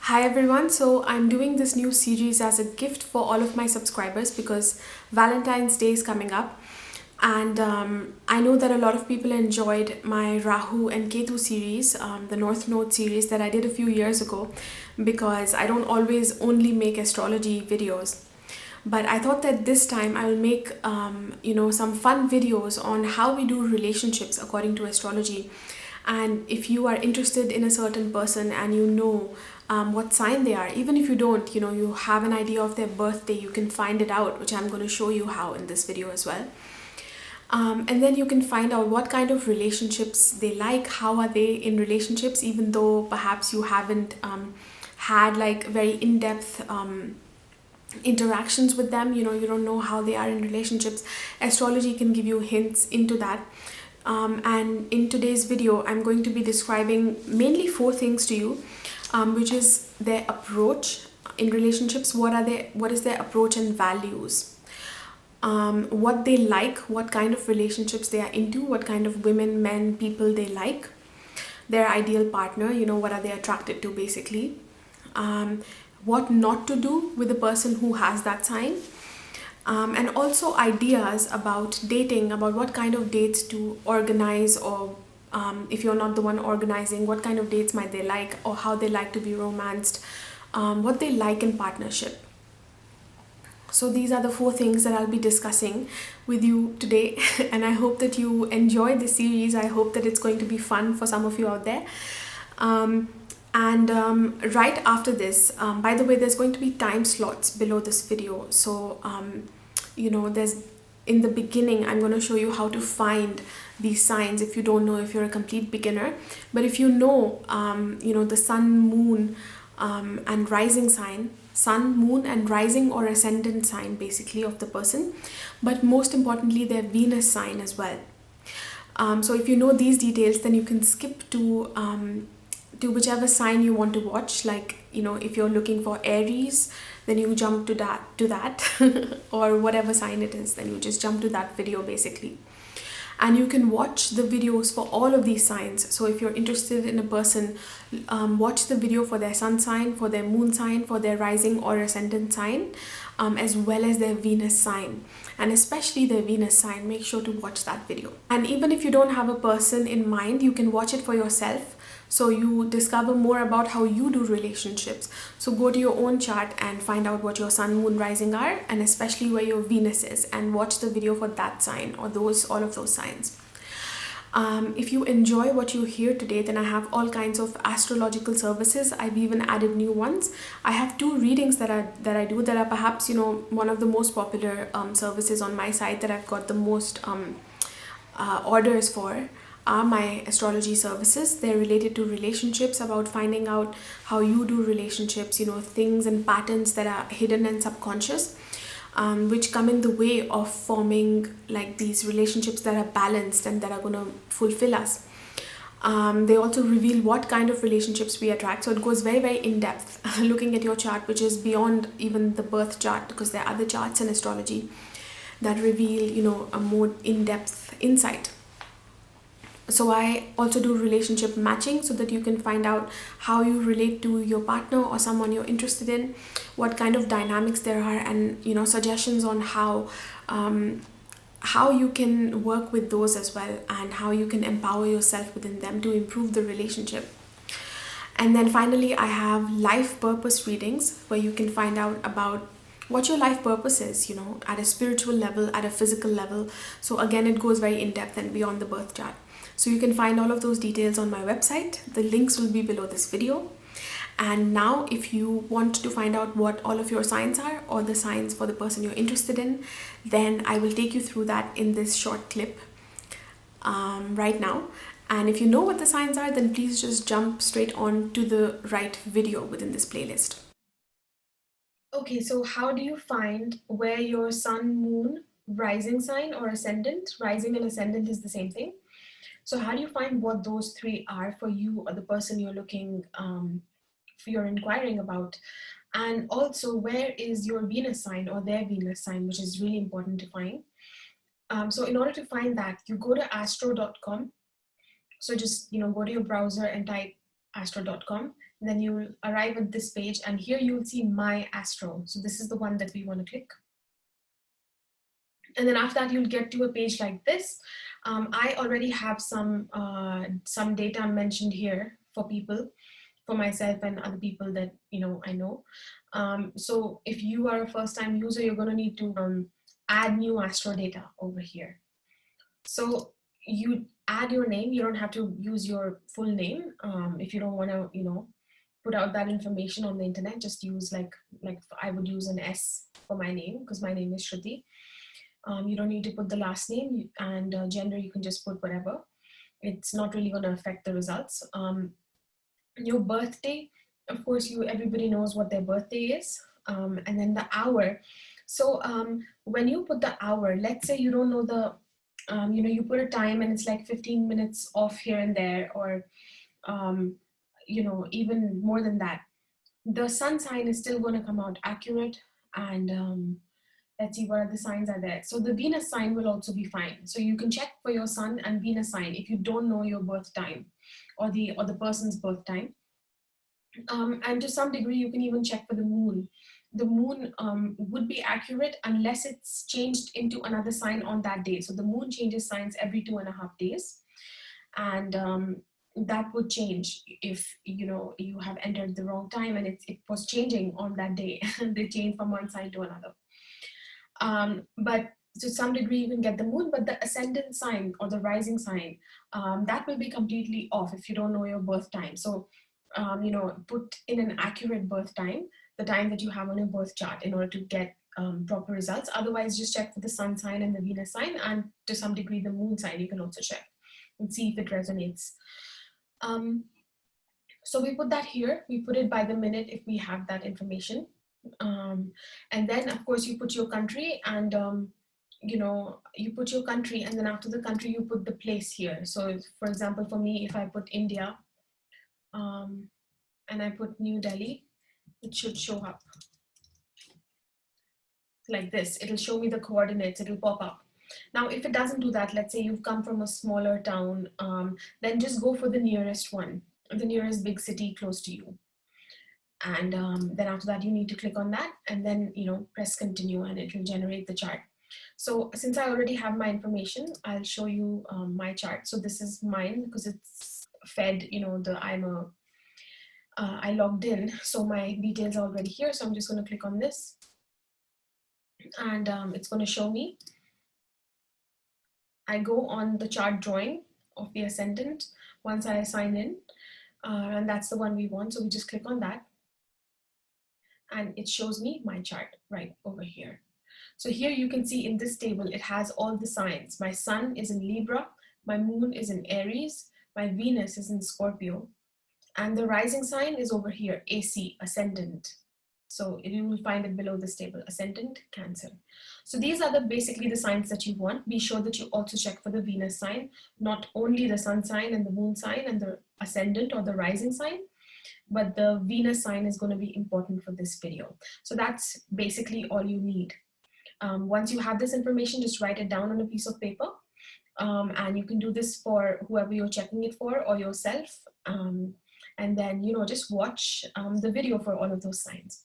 Hi everyone, so I'm doing this new series as a gift for all of my subscribers because Valentine's Day is coming up, and I know that a lot of people enjoyed my Rahu and Ketu series, the North Node series that I did a few years ago, because I don't always only make astrology videos. But I thought that this time I will make some fun videos on how we do relationships according to astrology. And if you are interested in a certain person and you know what sign they are, even if you don't, you have an idea of their birthday, you can find it out, which I'm going to show you how in this video as well. And then you can find out what kind of relationships they like, how are they in relationships, even though perhaps you haven't had like very in-depth interactions with them, you don't know how they are in relationships. Astrology can give you hints into that. And in today's video I'm going to be describing mainly four things to you, which is their approach in relationships, what is their approach and values, what they like, what kind of relationships they are into, what kind of women, men, people they like, their ideal partner, what are they attracted to basically, what not to do with the person who has that sign, and also ideas about dating, about what kind of dates to organize, or if you're not the one organizing, what kind of dates might they like, or how they like to be romanced, what they like in partnership. So these are the four things that I'll be discussing with you today and I hope that you enjoy this series. I hope that it's going to be fun for some of you out there. Right after this, by the way, there's going to be time slots below this video. So, there's in the beginning, I'm going to show you how to find these signs if you don't know, if you're a complete beginner. But if you know, the sun, moon, and rising sign, sun, moon, and rising or ascendant sign basically of the person, but most importantly, their Venus sign as well. So if you know these details, then you can skip to whichever sign you want to watch. Like, if you're looking for Aries, then you jump to that or whatever sign it is, then you just jump to that video basically. And you can watch the videos for all of these signs. So if you're interested in a person, watch the video for their sun sign, for their moon sign, for their rising or ascendant sign, as well as their Venus sign. And especially their Venus sign, make sure to watch that video. And even if you don't have a person in mind, you can watch it for yourself, so you discover more about how you do relationships. So go to your own chart and find out what your sun, moon, rising are, and especially where your Venus is, and watch the video for that sign or all of those signs. If you enjoy what you hear today, then I have all kinds of astrological services. I've even added new ones. I have two readings that I do that are perhaps one of the most popular services on my site that I've got the most orders for. Are my astrology services. They're related to relationships, about finding out how you do relationships, things and patterns that are hidden and subconscious, which come in the way of forming like these relationships that are balanced and that are going to fulfill us. They also reveal what kind of relationships we attract. So it goes very, very in depth looking at your chart, which is beyond even the birth chart, because there are other charts in astrology that reveal, a more in-depth insight. So I also do relationship matching, so that you can find out how you relate to your partner or someone you're interested in, what kind of dynamics there are, and suggestions on how you can work with those as well, and how you can empower yourself within them to improve the relationship. And then finally, I have life purpose readings, where you can find out about what your life purpose is, at a spiritual level, at a physical level. So again, it goes very in depth and beyond the birth chart. So you can find all of those details on my website. The links will be below this video. And now if you want to find out what all of your signs are, or the signs for the person you're interested in, then I will take you through that in this short clip right now. And if you know what the signs are, then please just jump straight on to the right video within this playlist. Okay, so how do you find where your sun, moon, rising sign or ascendant, rising and ascendant is the same thing. So how do you find what those three are for you or the person you're you're inquiring about? And also, where is your Venus sign or their Venus sign, which is really important to find. So in order to find that, you go to astro.com. So just, go to your browser and type astro.com. Then you'll arrive at this page, and here you'll see My Astro. So this is the one that we want to click. And then after that, you'll get to a page like this. I already have some data mentioned here for people, for myself and other people that I know. So if you are a first-time user, you're going to need to add new astro data over here. So you add your name. You don't have to use your full name if you don't want to put out that information on the internet. Just use like I would use an S for my name, because my name is Shruti. You don't need to put the last name, and gender you can just put whatever. It's not really going to affect the results. Your birthday, of course, everybody knows what their birthday is, and then the hour. So when you put the hour, let's say you don't know the, you put a time and it's like 15 minutes off here and there, or even more than that, the sun sign is still going to come out accurate. And let's see what the signs are there. So the Venus sign will also be fine. So you can check for your sun and Venus sign if you don't know your birth time or the person's birth time. And to some degree, you can even check for the moon. The moon would be accurate unless it's changed into another sign on that day. So the moon changes signs every 2.5 days. And that would change if you have entered the wrong time and it was changing on that day. They change from one sign to another. But to some degree you can get the moon, but the ascendant sign or the rising sign, that will be completely off if you don't know your birth time. So put in an accurate birth time, the time that you have on your birth chart, in order to get proper results. Otherwise, just check for the sun sign and the Venus sign, and to some degree the moon sign you can also check and see if it resonates. So we put that here. We put it by the minute if we have that information. And then of course you put your country, and you put your country, and then after the country you put the place here. So for example, for me, if I put India and I put New Delhi, it should show up like this. It'll show me the coordinates, it'll pop up. Now if it doesn't do that, let's say you've come from a smaller town, then just go for the nearest one, the nearest big city close to you. And then after that you need to click on that, and then press continue, and it will generate the chart. So since I already have my information, I'll show you my chart. So this is mine because it's fed, I logged in, so my details are already here. So I'm just going to click on this, and it's going to show me. I go on the chart drawing of the ascendant once I sign in, and that's the one we want. So we just click on that, and it shows me my chart right over here. So here you can see in this table, it has all the signs. My sun is in Libra, my moon is in Aries, my Venus is in Scorpio, and the rising sign is over here, AC, ascendant. So you will find it below this table, ascendant, Cancer. So these are basically the signs that you want. Be sure that you also check for the Venus sign, not only the sun sign and the moon sign and the ascendant or the rising sign, but the Venus sign is going to be important for this video. So that's basically all you need. Once you have this information, just write it down on a piece of paper, and you can do this for whoever you're checking it for or yourself, and then just watch the video for all of those signs.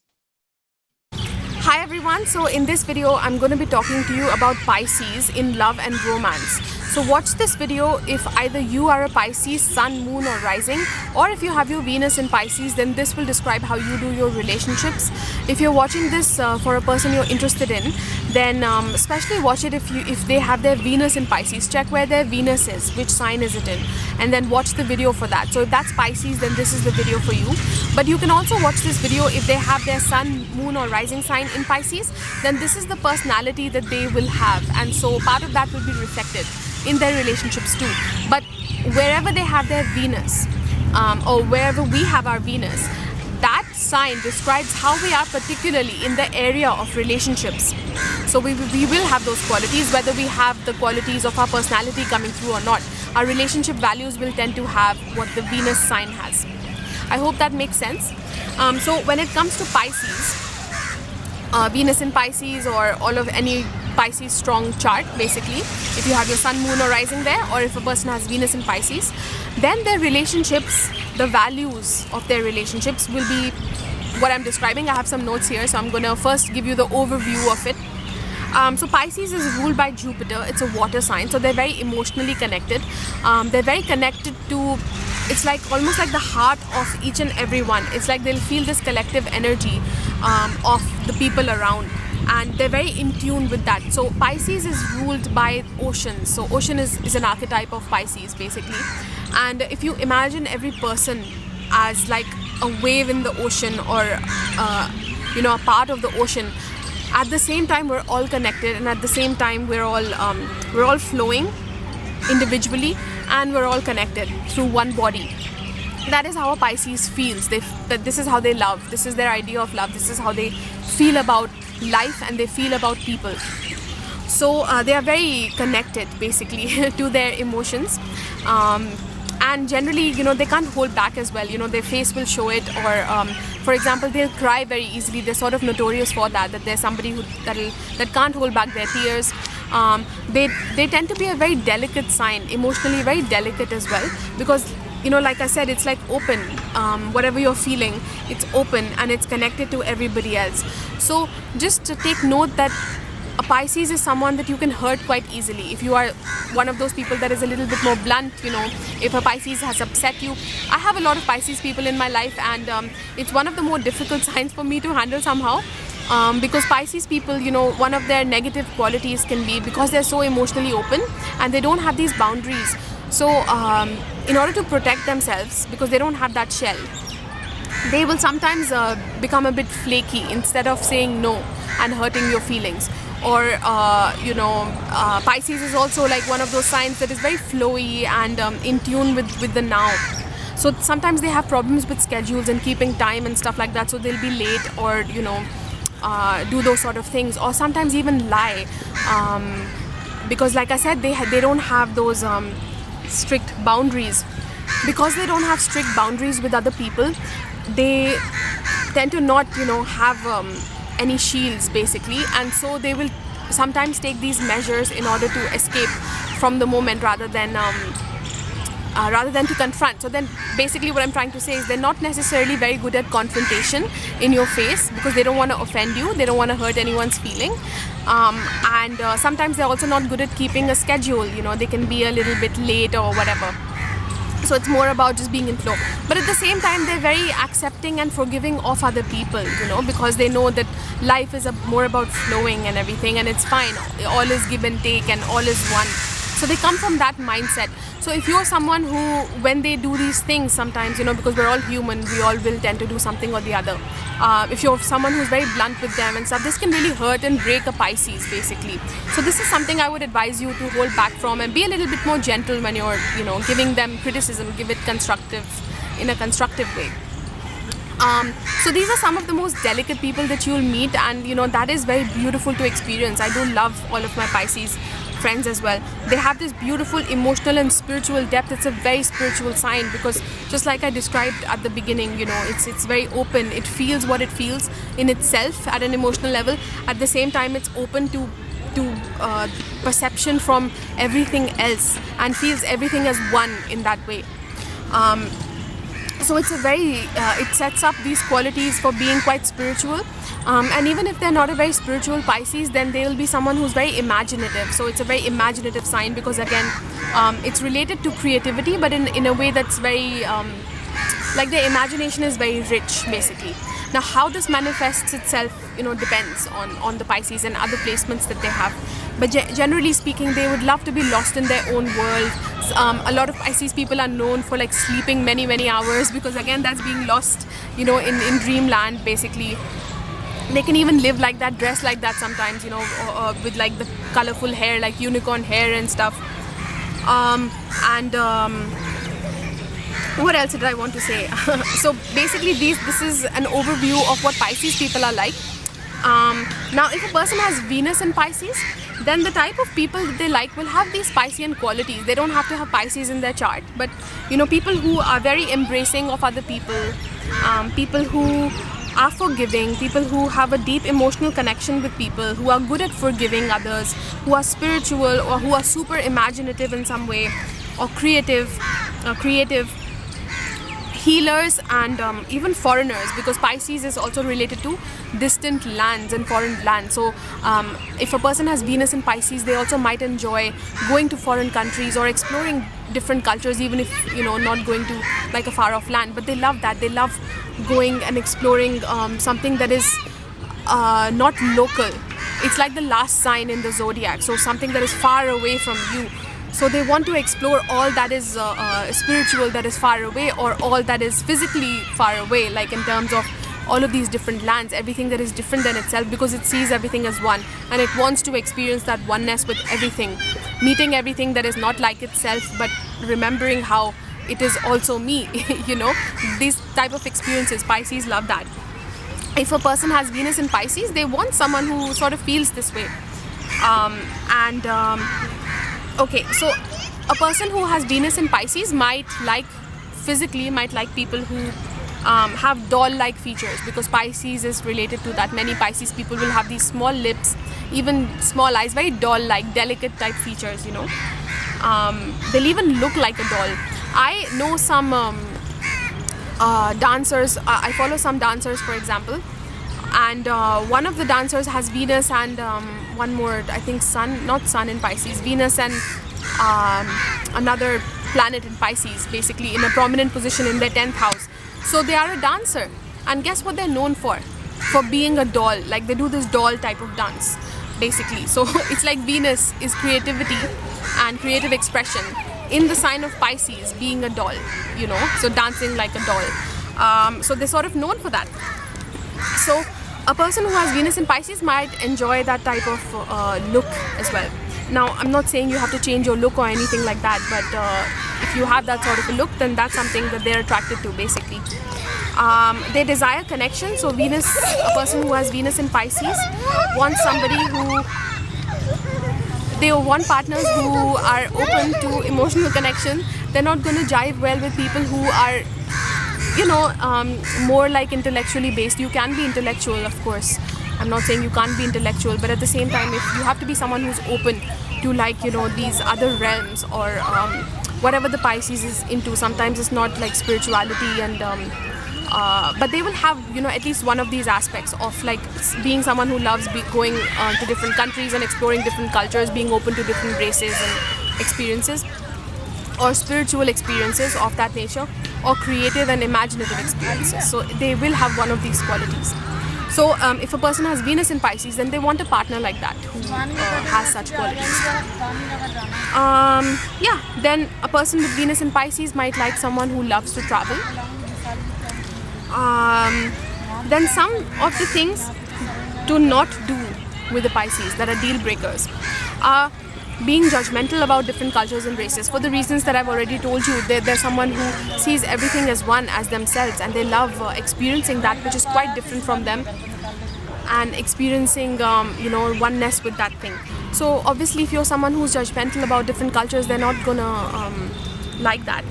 Hi everyone, so in this video I'm going to be talking to you about Pisces in love and romance. So watch this video if either you are a Pisces, sun, moon or rising, or if you have your Venus in Pisces, then this will describe how you do your relationships. If you're watching this for a person you're interested in, then especially watch it if they have their Venus in Pisces. Check where their Venus is, which sign is it in, and then watch the video for that. So if that's Pisces, then this is the video for you. But you can also watch this video if they have their sun, moon or rising sign in Pisces, then this is the personality that they will have, and so part of that will be reflected in their relationships too. But wherever they have their Venus, or wherever we have our Venus, that sign describes how we are particularly in the area of relationships. So we will have those qualities, whether we have the qualities of our personality coming through or not. Our relationship values will tend to have what the Venus sign has. I hope that makes sense. So when it comes to Pisces, Venus in Pisces or any Pisces strong chart, basically, if you have your sun, moon or rising there, or if a person has Venus in Pisces, then their relationships, the values of their relationships will be what I'm describing. I have some notes here, so I'm going to first give you the overview of it. So Pisces is ruled by Jupiter. It's a water sign, so they're very emotionally connected. They're very connected to, it's like almost like the heart of each and every one. It's like they'll feel this collective energy of the people around, and they're very in tune with that. So Pisces is ruled by oceans. So ocean is an archetype of Pisces, basically. And if you imagine every person as like a wave in the ocean, or a part of the ocean, at the same time we're all connected, and at the same time we're all flowing individually, and we're all connected through one body. That is how a Pisces feels. That this is how they love. This is their idea of love. This is how they feel about life, and they feel about people. So they are very connected, basically, to their emotions. And generally, they can't hold back as well. Their face will show it, or for example, they'll cry very easily. They're sort of notorious for that there's somebody that can't hold back their tears. They tend to be a very delicate sign, emotionally very delicate as well, because like I said, it's like open. Whatever you're feeling, it's open and it's connected to everybody else. So just to take note that a Pisces is someone that you can hurt quite easily. If you are one of those people that is a little bit more blunt, if a Pisces has upset you. I have a lot of Pisces people in my life, and it's one of the more difficult signs for me to handle somehow. Because Pisces people, one of their negative qualities can be because they're so emotionally open and they don't have these boundaries. So in order to protect themselves, because they don't have that shell, they will sometimes become a bit flaky instead of saying no and hurting your feelings. Or Pisces is also like one of those signs that is very flowy and in tune with the now. So sometimes they have problems with schedules and keeping time and stuff like that, so they'll be late, or do those sort of things, or sometimes even lie, because like I said, they don't have those strict boundaries. Because they don't have strict boundaries with other people, they tend to not have any shields, basically, and so they will sometimes take these measures in order to escape from the moment rather than to confront. So then basically what I'm trying to say is they're not necessarily very good at confrontation in your face, because they don't want to offend you, they don't want to hurt anyone's feeling, and sometimes they're also not good at keeping a schedule. They can be a little bit late or whatever. So it's more about just being in flow. But at the same time, they're very accepting and forgiving of other people, because they know that life is more about flowing and everything, and it's fine. All is give and take and all is one. So they come from that mindset. So if you're someone who, when they do these things sometimes, because we're all human, we all will tend to do something or the other. If you're someone who's very blunt with them and stuff, this can really hurt and break a Pisces, basically. So this is something I would advise you to hold back from, and be a little bit more gentle when you're, giving them criticism. Give it in a constructive way. So these are some of the most delicate people that you'll meet, and that is very beautiful to experience. I do love all of my Pisces friends as well. They have this beautiful emotional and spiritual depth. It's a very spiritual sign, because just like I described at the beginning, it's very open. It feels what it feels in itself at an emotional level. At the same time, it's open to perception from everything else, and feels everything as one in that way. So it's it sets up these qualities for being quite spiritual. And even if they're not a very spiritual Pisces, then they will be someone who's very imaginative. So it's a very imaginative sign, because again, it's related to creativity, but in a way that's very, like their imagination is very rich, basically. Now, how this manifests itself, depends on the Pisces and other placements that they have. But generally speaking, they would love to be lost in their own world. A lot of Pisces people are known for like sleeping many, many hours, because again, that's being lost, in dreamland, basically. They can even live like that, dress like that sometimes, with like the colorful hair, like unicorn hair and stuff. What else did I want to say? So basically, this is an overview of what Pisces people are like. Now, if a person has Venus in Pisces, then the type of people that they like will have these Piscean qualities. They don't have to have Pisces in their chart, but people who are very embracing of other people, people who are forgiving, people who have a deep emotional connection with people, who are good at forgiving others, who are spiritual, or who are super imaginative in some way, or creative healers, and even foreigners, because Pisces is also related to distant lands and foreign lands. So if a person has Venus in Pisces, they also might enjoy going to foreign countries or exploring different cultures, even if, you know, not going to like a far off land, but they love that. They love going and exploring something that is not local. It's like the last sign in the zodiac, so something that is far away from you. So they want to explore all that is spiritual, that is far away, or all that is physically far away, like in terms of all of these different lands, everything that is different than itself, because it sees everything as one, and it wants to experience that oneness with everything, meeting everything that is not like itself, but remembering how it is also me. You know, these type of experiences, Pisces love that. If a person has Venus in Pisces, they want someone who sort of feels this way. Okay, so a person who has Venus in Pisces might like people who have doll-like features, because Pisces is related to that. Many Pisces people will have these small lips, even small eyes, very doll-like, delicate type features, you know. They'll even look like a doll. I know some dancers, I follow some dancers, for example, and one of the dancers has Venus and one more, I think not Sun in Pisces, Venus and another planet in Pisces, basically in a prominent position in their 10th house. So they are a dancer, and guess what they're known for? For being a doll. Like, they do this doll type of dance, basically. So it's like Venus is creativity and creative expression in the sign of Pisces, being a doll, you know, so dancing like a doll. So they're sort of known for that. So a person who has Venus in Pisces might enjoy that type of look as well. Now, I'm not saying you have to change your look or anything like that, but if you have that sort of a look, then that's something that they're attracted to, basically. They desire connection. So a person who has Venus in Pisces wants somebody they want partners who are open to emotional connection. They're not going to jive well with people who are, you know, more like intellectually based. You can be intellectual, of course. I'm not saying you can't be intellectual, but at the same time, if you have to be someone who's open to, like, you know, these other realms, or whatever the Pisces is into. Sometimes it's not like spirituality, and but they will have, you know, at least one of these aspects of like being someone who loves going to different countries and exploring different cultures, being open to different races and experiences, or spiritual experiences of that nature, or creative and imaginative experiences. So they will have one of these qualities. So if a person has Venus in Pisces, then they want a partner like that who has such qualities. Yeah, then a person with Venus in Pisces might like someone who loves to travel. Then some of the things to not do with the Pisces that are deal breakers are being judgmental about different cultures and races, for the reasons that I've already told you. They're someone who sees everything as one, as themselves, and they love experiencing that which is quite different from them, and experiencing you know, oneness with that thing. So obviously, if you're someone who's judgmental about different cultures, they're not gonna like that.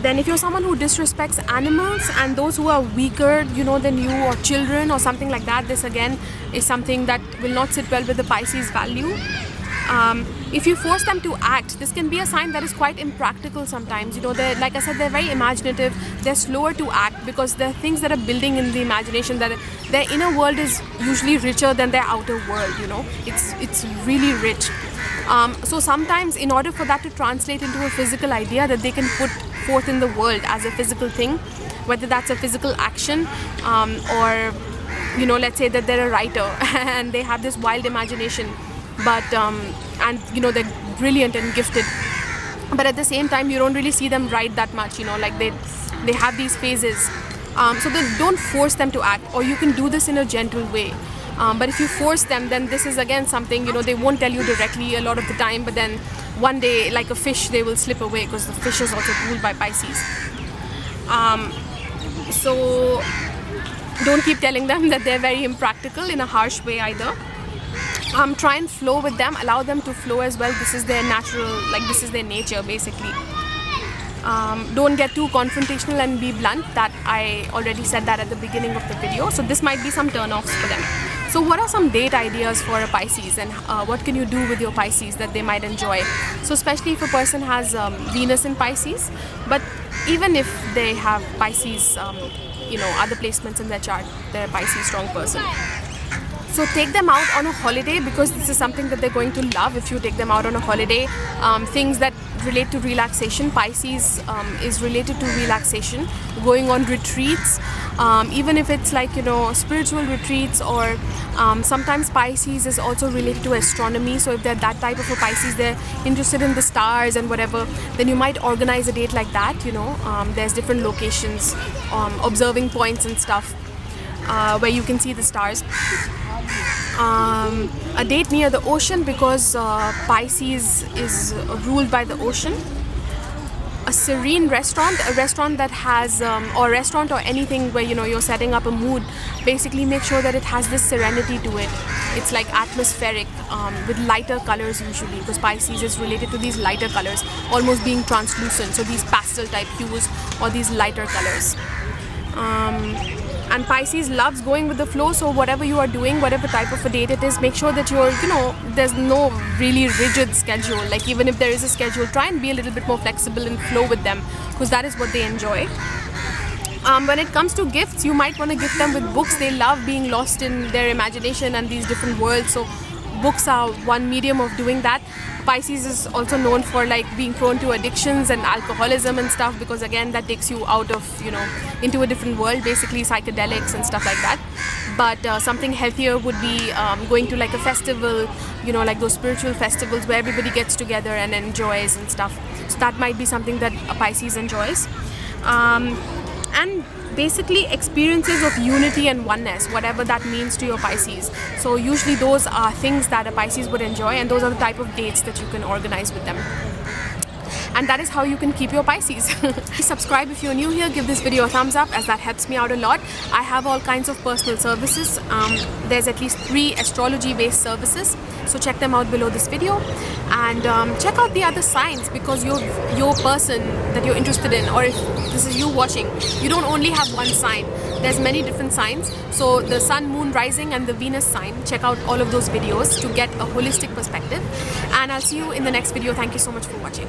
Then if you're someone who disrespects animals and those who are weaker, you know, than you, or children or something like that, this again is something that will not sit well with the Pisces value. If you force them to act, this can be a sign that is quite impractical sometimes. You know, they're, like I said, they're very imaginative. They're slower to act because there are things that are building in the imagination, that their inner world is usually richer than their outer world, you know. It's really rich. So sometimes, in order for that to translate into a physical idea that they can put forth in the world as a physical thing, whether that's a physical action, or, you know, let's say that they're a writer and they have this wild imagination, but and, you know, they're brilliant and gifted, but at the same time you don't really see them write that much, you know, like they have these phases. So don't force them to act, or you can do this in a gentle way. But if you force them, then this is again something, you know, they won't tell you directly a lot of the time, but then one day, like a fish, they will slip away, because the fish is also ruled by Pisces. So don't keep telling them that they're very impractical in a harsh way either. Try and flow with them, allow them to flow as well. This is their natural, like this is their nature basically. Don't get too confrontational and be blunt. That I already said that at the beginning of the video. So this might be some turn-offs for them. So what are some date ideas for a Pisces, and what can you do with your Pisces that they might enjoy? So especially if a person has Venus in Pisces, but even if they have Pisces, other placements in their chart, they're a Pisces strong person. So take them out on a holiday, because this is something that they're going to love if you take them out on a holiday. Things that relate to relaxation. Pisces is related to relaxation, going on retreats, even if it's like, spiritual retreats, or sometimes Pisces is also related to astronomy. So if they're that type of a Pisces, they're interested in the stars and whatever, then you might organize a date like that. There's different locations, observing points and stuff, where you can see the stars. A date near the ocean, because Pisces is ruled by the ocean. A serene restaurant, a restaurant that has, or restaurant or anything where you're setting up a mood. Basically make sure that it has this serenity to it. It's like atmospheric, with lighter colors usually, because Pisces is related to these lighter colors, almost being translucent. So these pastel type hues or these lighter colors. And Pisces loves going with the flow, so whatever you are doing, whatever type of a date it is, make sure that you're, there's no really rigid schedule. Like even if there is a schedule, try and be a little bit more flexible and flow with them, because that is what they enjoy. When it comes to gifts, you might want to gift them with books. They love being lost in their imagination and these different worlds, so books are one medium of doing that. Pisces is also known for like being prone to addictions and alcoholism and stuff, because again that takes you out of, into a different world, basically psychedelics and stuff like that. But something healthier would be going to like a festival, like those spiritual festivals where everybody gets together and enjoys and stuff. So that might be something that a Pisces enjoys. And basically experiences of unity and oneness, whatever that means to your Pisces. So usually those are things that a Pisces would enjoy, and those are the type of dates that you can organize with them. And that is how you can keep your Pisces. Please subscribe if you're new here, give this video a thumbs up, as that helps me out a lot. I have all kinds of personal services. There's at least 3 astrology based services, so check them out below this video. And check out the other signs, because your person that you're interested in, or if this is you watching, you don't only have one sign. There's many different signs. So the sun, moon, rising and the Venus sign, check out all of those videos to get a holistic perspective. And I'll see you in the next video. Thank you so much for watching.